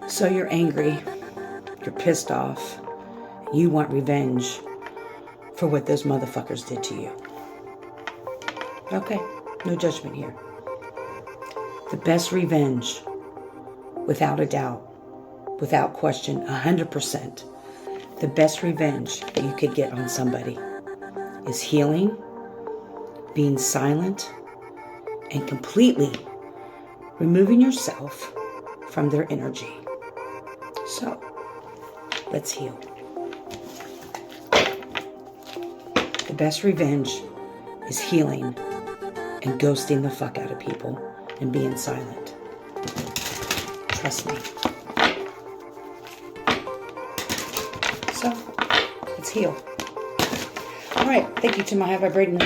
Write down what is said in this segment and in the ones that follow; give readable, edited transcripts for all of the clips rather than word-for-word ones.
So you're angry, you're pissed off, you want revenge for what those motherfuckers did to you. Okay, no judgment here. The best revenge, without a doubt, without question, 100%, the best revenge that you could get on somebody is healing, being silent, and completely removing yourself from their energy. So, let's heal. The best revenge is healing and ghosting the fuck out of people and being silent. Trust me. So, let's heal. Alright, thank you to my high vibrating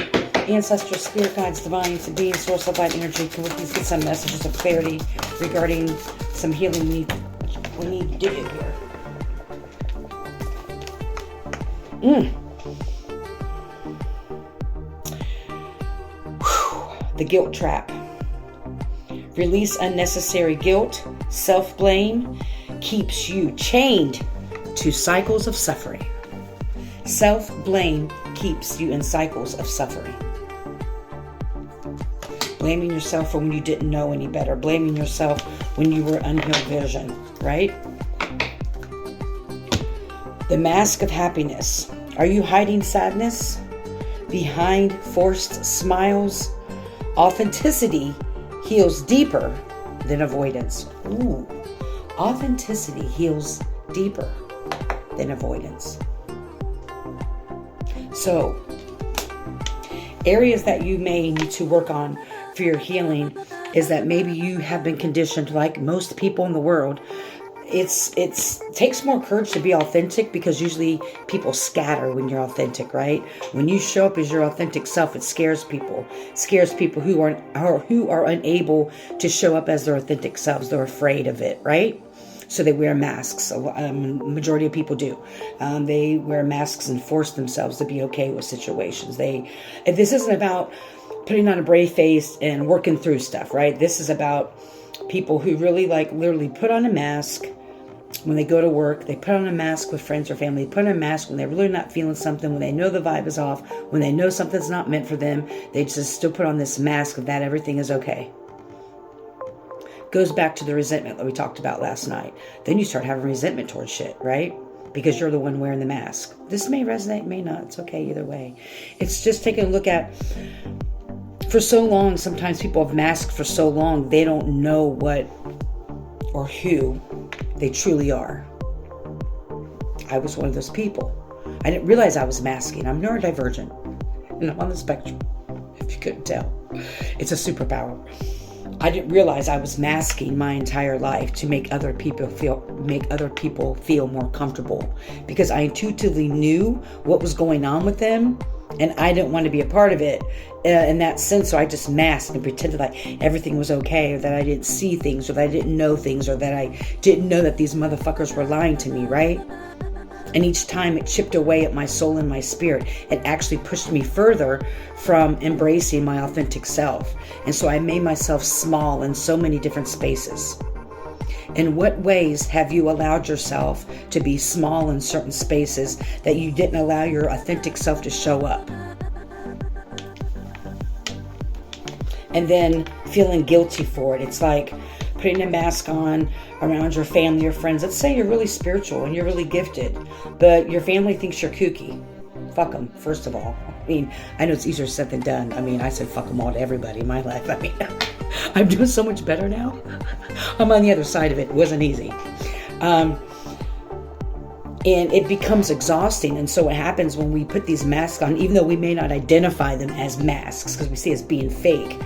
ancestors, spirit guides, divines, and beings, source of light energy. Can we please get some messages of clarity regarding some healing we need to do here? The guilt trap. Release unnecessary guilt. Self-blame keeps you chained to cycles of suffering. Self-blame keeps you in cycles of suffering. Blaming yourself for when you didn't know any better. Blaming yourself when you were unhealed vision, right? The mask of happiness. Are you hiding sadness behind forced smiles? Authenticity heals deeper than avoidance. Ooh, authenticity heals deeper than avoidance. So, areas that you may need to work on for your healing is that maybe you have been conditioned, like most people in the world. It takes more courage to be authentic, because usually people scatter when you're authentic, right? When you show up as your authentic self, it scares people. It scares people who are unable to show up as their authentic selves. They're afraid of it, right? So they wear masks. Majority of people do. They wear masks and force themselves to be okay with situations. This isn't about putting on a brave face and working through stuff, right? This is about people who really literally put on a mask when they go to work. They put on a mask with friends or family. They put on a mask when they're really not feeling something, when they know the vibe is off, when they know something's not meant for them. They just still put on this mask of that everything is okay. Goes back to the resentment that we talked about last night. Then you start having resentment towards shit, right? Because you're the one wearing the mask. This may resonate, may not. It's okay either way. It's just taking a look at, for so long, sometimes people have masked for so long, they don't know what or who they truly are. I was one of those people. I didn't realize I was masking. I'm neurodivergent, and I'm on the spectrum, if you couldn't tell. It's a superpower. I didn't realize I was masking my entire life to make other people feel more comfortable, because I intuitively knew what was going on with them, and I didn't want to be a part of it in that sense. So I just masked and pretended like everything was okay, or that I didn't see things, or that I didn't know things, or that I didn't know that these motherfuckers were lying to me, right? And each time it chipped away at my soul and my spirit. It actually pushed me further from embracing my authentic self. And so I made myself small in so many different spaces. In what ways have you allowed yourself to be small in certain spaces that you didn't allow your authentic self to show up? And then feeling guilty for it. It's like putting a mask on around your family or friends. Let's say you're really spiritual and you're really gifted, but your family thinks you're kooky. Fuck them, first of all. I mean, I know it's easier said than done. I mean, I said fuck them all to everybody in my life. I mean, I'm doing so much better now. I'm on the other side of it. It wasn't easy. And it becomes exhausting. And so what happens when we put these masks on, even though we may not identify them as masks because we see it as being fake,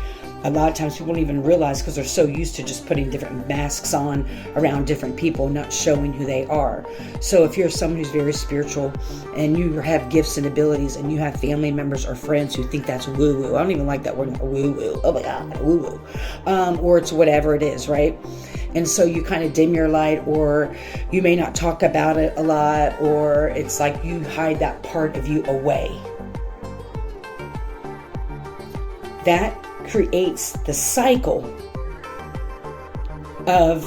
a lot of times people don't even realize, because they're so used to just putting different masks on around different people, not showing who they are. So if you're someone who's very spiritual and you have gifts and abilities, and you have family members or friends who think that's woo-woo. I don't even like that word, woo-woo. Oh my God, woo-woo. Or it's whatever it is, right? And so you kind of dim your light, or you may not talk about it a lot, or it's like you hide that part of you away. That creates the cycle of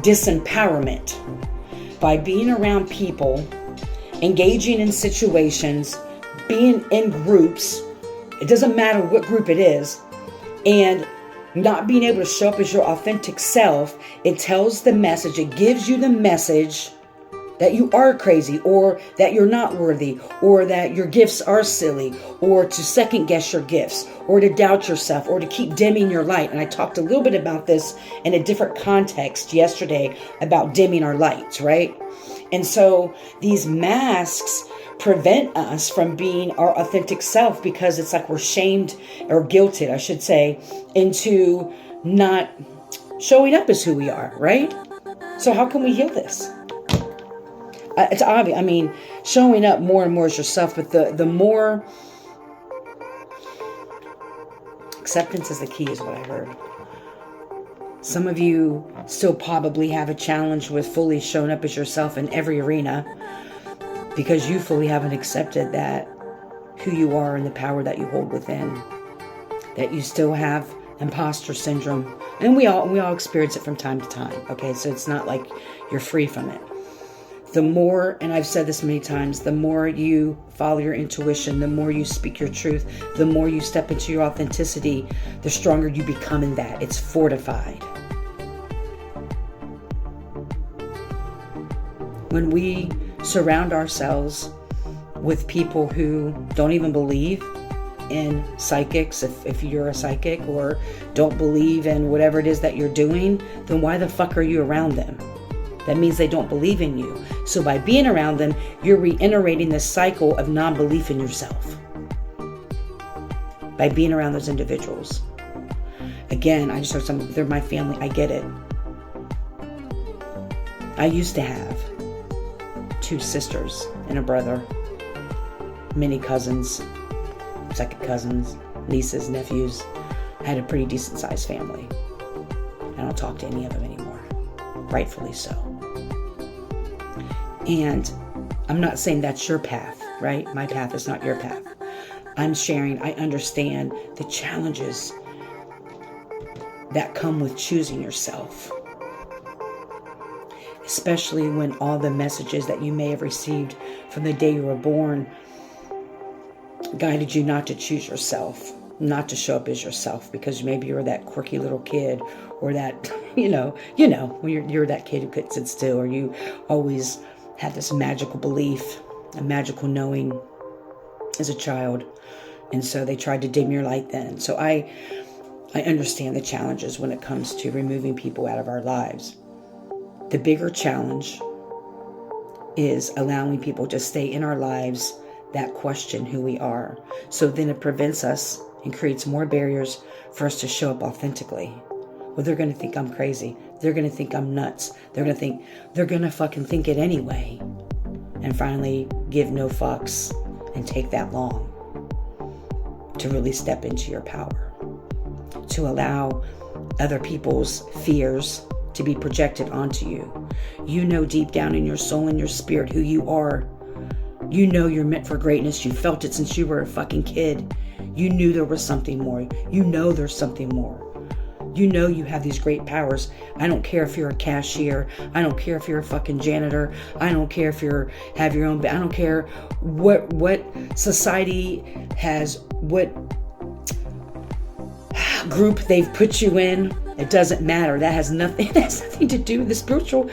disempowerment. By being around people, engaging in situations, being in groups, it doesn't matter what group it is, and not being able to show up as your authentic self, it tells the message, it gives you the message that you are crazy, or that you're not worthy, or that your gifts are silly, or to second guess your gifts, or to doubt yourself, or to keep dimming your light. And I talked a little bit about this in a different context yesterday about dimming our lights, right? And so these masks prevent us from being our authentic self, because it's like we're shamed or guilted, I should say, into not showing up as who we are, right? So how can we heal this? It's obvious. I mean, showing up more and more as yourself, but the more acceptance is the key, is what I heard. Some of you still probably have a challenge with fully showing up as yourself in every arena, because you fully haven't accepted that who you are and the power that you hold within, that you still have imposter syndrome. And we all experience it from time to time. Okay. So it's not like you're free from it. The more, and I've said this many times, the more you follow your intuition, the more you speak your truth, the more you step into your authenticity, the stronger you become in that. It's fortified. When we surround ourselves with people who don't even believe in psychics, if you're a psychic, or don't believe in whatever it is that you're doing, then why the fuck are you around them? That means they don't believe in you. So by being around them, you're reiterating this cycle of non-belief in yourself. By being around those individuals. Again, I just heard something, they're my family, I get it. I used to have 2 sisters and a brother, many cousins, second cousins, nieces, nephews. I had a pretty decent sized family. I don't talk to any of them anymore. Rightfully so. And I'm not saying that's your path, right? My path is not your path. I'm sharing, I understand the challenges that come with choosing yourself. Especially when all the messages that you may have received from the day you were born guided you not to choose yourself, not to show up as yourself, because maybe you're that quirky little kid, or that, you know, when you're that kid who couldn't sit still, or you always had this magical belief, a magical knowing as a child. And so they tried to dim your light then. So I understand the challenges when it comes to removing people out of our lives. The bigger challenge is allowing people to stay in our lives that question who we are. So then it prevents us and creates more barriers for us to show up authentically. Well, they're going to think I'm crazy. They're going to think I'm nuts. They're going to fucking think it anyway. And finally give no fucks and take that long to really step into your power. To allow other people's fears to be projected onto you. You know deep down in your soul and your spirit who you are. You know you're meant for greatness. You felt it since you were a fucking kid. You knew there was something more. You know there's something more. You know you have these great powers. I don't care if you're a cashier. I don't care if you're a fucking janitor. I don't care if you have your own. I don't care what society has, what group they've put you in. It doesn't matter. That has nothing to do with the spiritual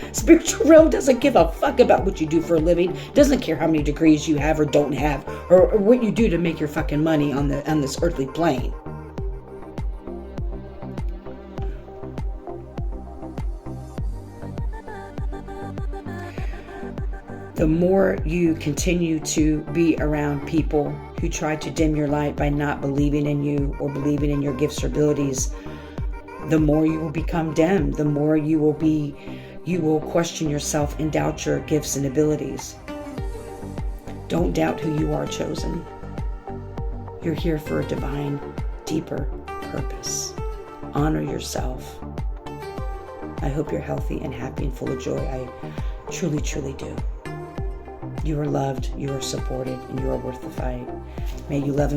realm. Doesn't give a fuck about what you do for a living. Doesn't care how many degrees you have or don't have, or what you do to make your fucking money on this earthly plane. The more you continue to be around people who try to dim your light by not believing in you or believing in your gifts or abilities, the more you will become dim. The more you will question yourself and doubt your gifts and abilities. Don't doubt who you are, chosen. You're here for a divine, deeper purpose. Honor yourself. I hope you're healthy and happy and full of joy. I truly, truly do. You are loved, you are supported, and you are worth the fight. May you love and